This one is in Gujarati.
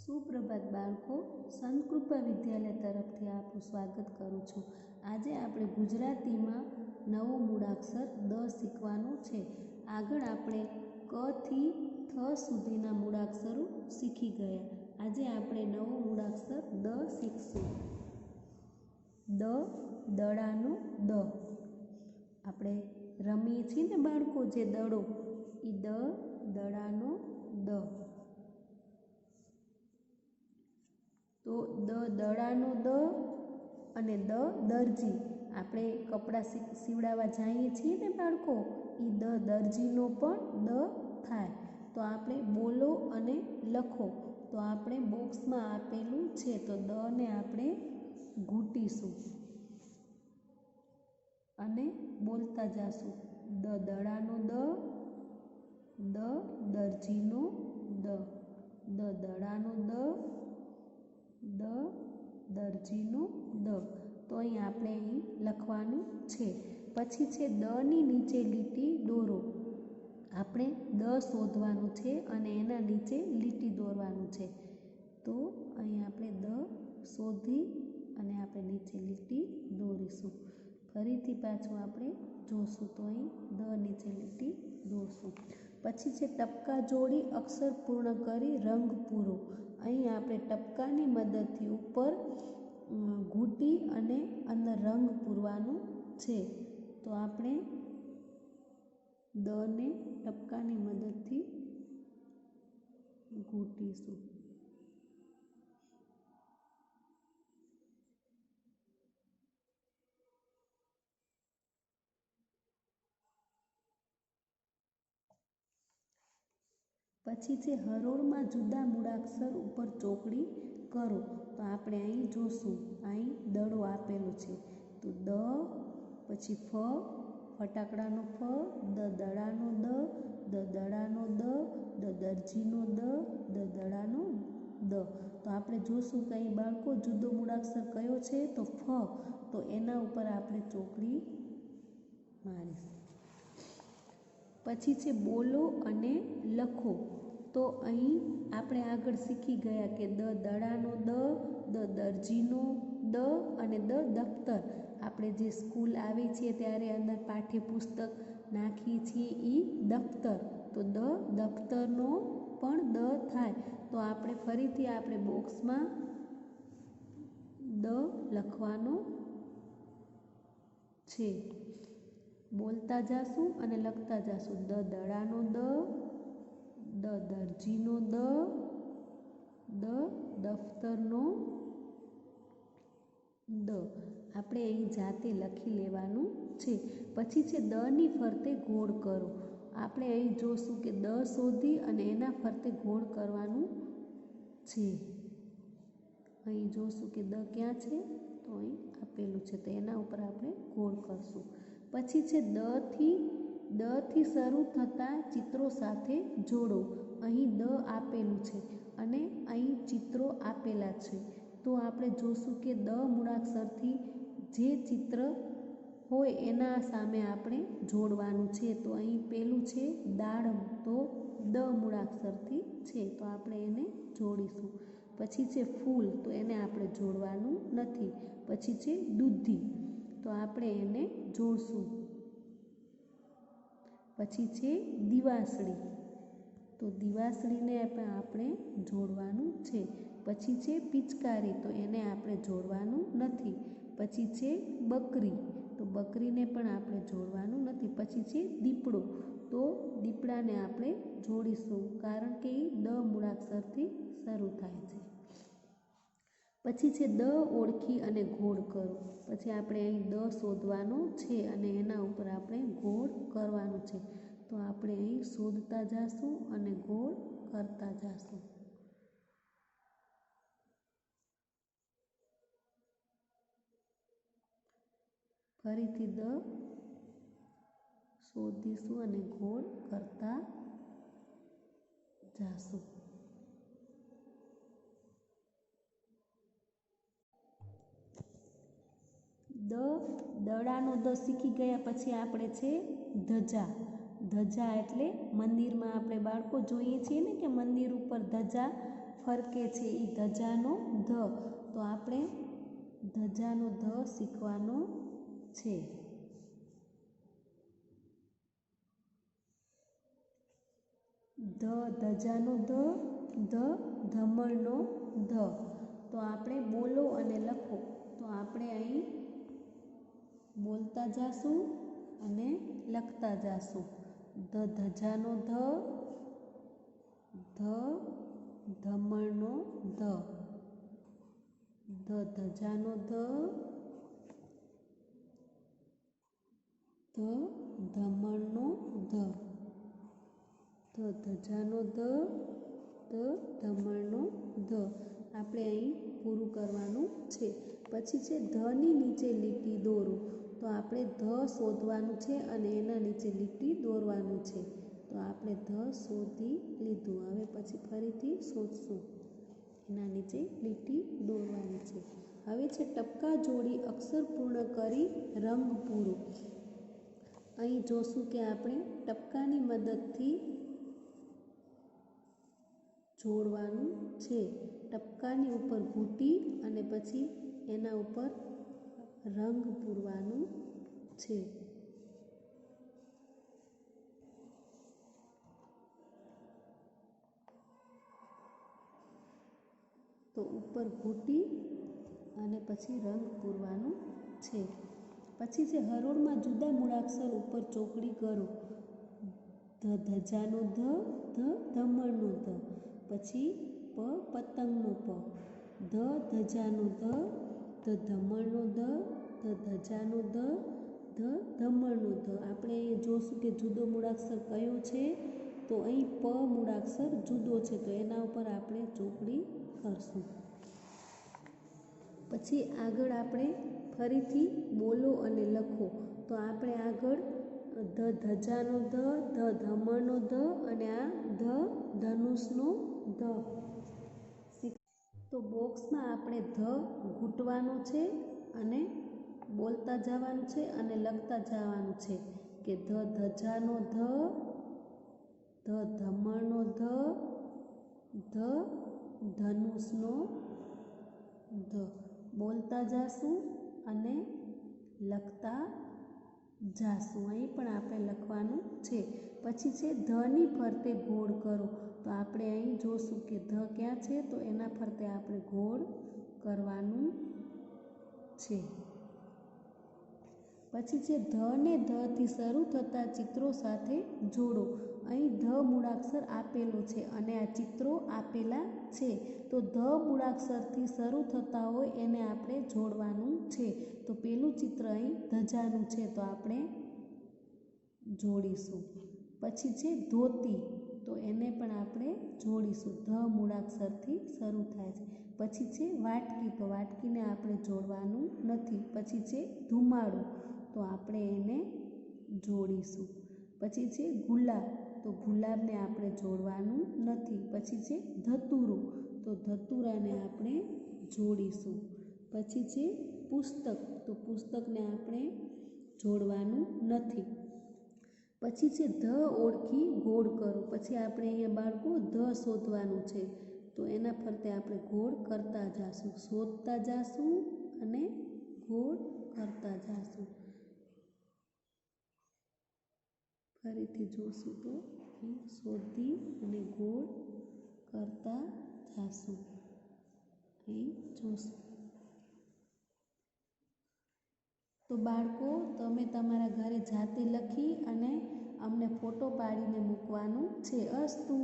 સુપ્રભાત બાળકો, સંત કૃપા વિદ્યાલય તરફથી આપનું સ્વાગત કરું છું। આજે આપણે ગુજરાતીમાં નવો મૂળાક્ષર દ શીખવાનું છે। આગળ આપણે ક થી થ સુધીના મૂળાક્ષરો શીખી ગયા। આજે આપણે નવો મૂળાક્ષર દ શીખશું। દ, દડાનો દ। આપણે રમીએ છીએ ને બાળકો, જે દડો, એ દ, દડાનો દ। તો દ, દડાનો દ અને દ, દરજી। આપણે કપડાં સીવડાવવા જઈએ છીએ ને બાળકો, એ દ, દરજીનો પણ દ થાય। તો આપણે બોલો અને લખો। તો આપણે બોક્સમાં આપેલું છે, તો દ ને આપણે ઘૂંટીશું અને બોલતા જાશું। દ, દડાનો દ, દ, દરજીનો દ, દ, દડાનો દ, દ, દરજીનો દ। તો અહીં આપણે અહીં લખવાનું છે। પછી છે દ ની નીચે લીટી દોરો। આપણે દ શોધવાનું છે અને એના નીચે લીટી દોરવાનું છે। તો અહીં આપણે દ શોધી અને આપણે નીચે લીટી દોરીશું। ફરીથી પાછું આપણે જોશું, તો અહીં દ નીચે લીટી દોરશું। પછી છે ટપકા જોડી અક્ષર પૂર્ણ કરી રંગ પૂરો। અહીં આપણે ટપકાની મદદથી ઉપર ઘૂંટી અને અંદર રંગ પૂરવાનું છે। તો આપણે દ ને ટપકાની મદદથી ઘૂંટીશું। પછી છે હરોળમાં જુદા મૂળાક્ષર ઉપર ચોકડી કરો। તો આપણે અહીં જોશું, અહીં દડો આપેલો છે, તો દ, પછી ફ, ફટાકડાનો ફ, દ, દડાનો દ, દ, દડાનો દ, દ, દરજીનો દ, દ, દડાનો દ। તો આપણે જોશું કે અહીં બાળકો જુદો મૂળાક્ષર કયો છે, તો ફ, તો એના ઉપર આપણે ચોકડી મારીશું। પછી છે બોલો અને લખો। તો અહીં આપણે આગળ શીખી ગયા કે દ, દડાનો દ, દ, દરજીનો દ અને દ, દફતર। આપણે જે સ્કૂલ આવીએ છીએ ત્યારે અંદર પાઠ્યપુસ્તક નાખીએ છીએ, એ દફતર। તો દ, દફતરનો પણ દ થાય। તો આપણે ફરીથી આપણે બોક્સમાં દ લખવાનો છે। બોલતા જાશું અને લખતા જાશું। દ, દડાનો દ, દ, દરજીનો દ, દ, દફતરનો દ। આપણે અહીં જાતે લખી લેવાનું છે। પછી છે દ ની ફરતે ગોળ કરો। આપણે અહીં જોશું કે દ શોધી અને એના ફરતે ગોળ કરવાનું છે। અહીં જોશું કે દ ક્યાં છે, તો અહીં આપેલું છે, તો એના ઉપર આપણે ગોળ કરશું। પછી છે દ થી શરૂ થતા ચિત્રો સાથે જોડો। અહીં દ આપેલું છે અને અહીં ચિત્રો આપેલા છે। તો આપણે જોશું કે દ મૂળાક્ષરથી જે ચિત્ર હોય એના સામે આપણે જોડવાનું છે। તો અહીં પેલું છે દાડમ, તો દ મૂળાક્ષરથી છે, તો આપણે એને જોડીશું। પછી છે ફૂલ, તો એને આપણે જોડવાનું નથી। પછી છે દૂધી, તો આપણે એને જોડશું। પછી છે દિવાસળી, તો દિવાસળીને આપણે જોડવાનું છે। પછી છે પિચકારી, તો એને આપણે જોડવાનું નથી। પછી છે બકરી, તો બકરીને પણ આપણે જોડવાનું નથી। પછી છે દીપડો, તો દીપડાને આપણે જોડીશું, કારણ કે એ દ મૂળાક્ષરથી શરૂ થાય છે। પછી છે દ ઓળખી અને ગોળ કરો। પછી આપણે અહીં દ શોધવાનો છે અને એના ઉપર આપણે ગોળ કરવાનું છે। તો આપણે અહીં શોધતા જાશું અને ગોળ કરતા જાશું। ફરીથી દ શોધીશું અને ગોળ કરતા જાશું। દ, દડાનો દ શીખી ગયા પછી આપણે છે ધજા। ધજા એટલે મંદિરમાં આપણે બાળકો જોઈએ છીએ ને કે મંદિર ઉપર ધજા ફરકે છે એ ધજાનો ધ, તો આપણે ધજાનો ધ શીખવાનો છે. ધજાનો ધ, ધમણનો ધ. તો આપણે બોલો અને લખો. તો આપણે અહીં બોલતા જાશું અને લખતા જાશું. ધજાનો ધ, ધમણનો ધ. ધજાનો ધ, ધમણનો ધ. ધજાનો ધ, ધમણનો ધ. આપણે અહીં પૂરું કરવાનું છે. પછી છે ધની નીચે લીટી દોરો. તો આપણે ધ શોધવાનું છે અને એના નીચે લીટી દોરવાનું છે. તો આપણે ધ શોધી લીધું. હવે પછી ફરીથી શોધશું. એના નીચે લીટી દોરવાની છે. હવે છે ટપકા જોડી અક્ષર પૂર્ણ કરી રંગ પૂરો. અહીં જોશું કે આપણે ટપકાની મદદથી જોડવાનું છે. ટપકાની ઉપર ઘૂંટી અને પછી એના ઉપર રંગ પૂરવાનું છે. તો ઉપર ઘૂંટી અને પછી રંગ પૂરવાનું છે. પછી છે હરોળમાં જુદા મૂળાક્ષર ઉપર ચોકડી કરો. ધજાનો ધ, ધમણનો ધ. પછી પતંગનો પ. ધજાનો ધ, ધમણનો ધ, ધજાનો ધ, ધમણનો ધ. આપણે અહીંયા જોશું કે જુદો મૂળાક્ષર કયો છે. તો અહીં પ મૂળાક્ષર જુદો છે, તો એના ઉપર આપણે ચોકડી કરશું. પછી આગળ આપણે ફરીથી બોલો અને લખો. તો આપણે આગળ ધજાનો ધ, ધમણનો ધ અને આ ધનુષનો ધ. તો બોક્સમાં આપણે ધ ઘૂંટવાનું છે અને બોલતા જવાનું છે અને લખતા જવાનું છે કે ધજાનો ધ, ધમણનો ધ, ધનુષનો ધ. બોલતા જાશું અને લખતા જાશું. અહીં પણ આપણે લખવાનું છે. પછી છે ધની ફરતે ગોળ કરો. તો આપણે અહીં જોશું કે ધ ક્યાં છે, તો એના ફરતે આપણે ગોળ કરવાનું છે. પછી છે ધ ને ધ થી શરૂ થતા ચિત્રો સાથે જોડો. અહીં ધ મૂળાક્ષર આપેલો છે અને આ ચિત્રો આપેલા છે. તો ધ મૂળાક્ષરથી શરૂ થતા હોય એને આપણે જોડવાનું છે. તો પેલું ચિત્ર અહીં ધજાનું છે, તો આપણે જોડીશું. પછી છે ધોતી, તો એને પણ આપણે જોડીશું. ધ મૂળાક્ષરથી શરૂ થાય છે. પછી છે વાટકી, તો વાટકીને આપણે જોડવાનું નથી. પછી છે ધુમાડો, તો આપણે એને જોડીશું. પછી છે ગુલાબ, તો ગુલાબને આપણે જોડવાનું નથી. પછી છે ધતુરો, તો ધતુરાને આપણે જોડીશું. પછી છે પુસ્તક, તો પુસ્તકને આપણે જોડવાનું નથી. પછી છે ધ ઓળખી ગોળ કરો. પછી આપણે અહીંયા બાળકો ધ શોધવાનું છે, તો એના ફરતે આપણે ગોળ કરતા જાશું. શોધતા જાશું અને ગોળ કરતા જાશું. ફરીથી જોશું તો શોધી અને ગોળ કરતા જાશું. અહીં જોશું. તો બાળકો, તમે તમારા ઘરે જાતે લખી અને અમને ફોટો પાડીને મૂકવાનું છે. અસ્તુ.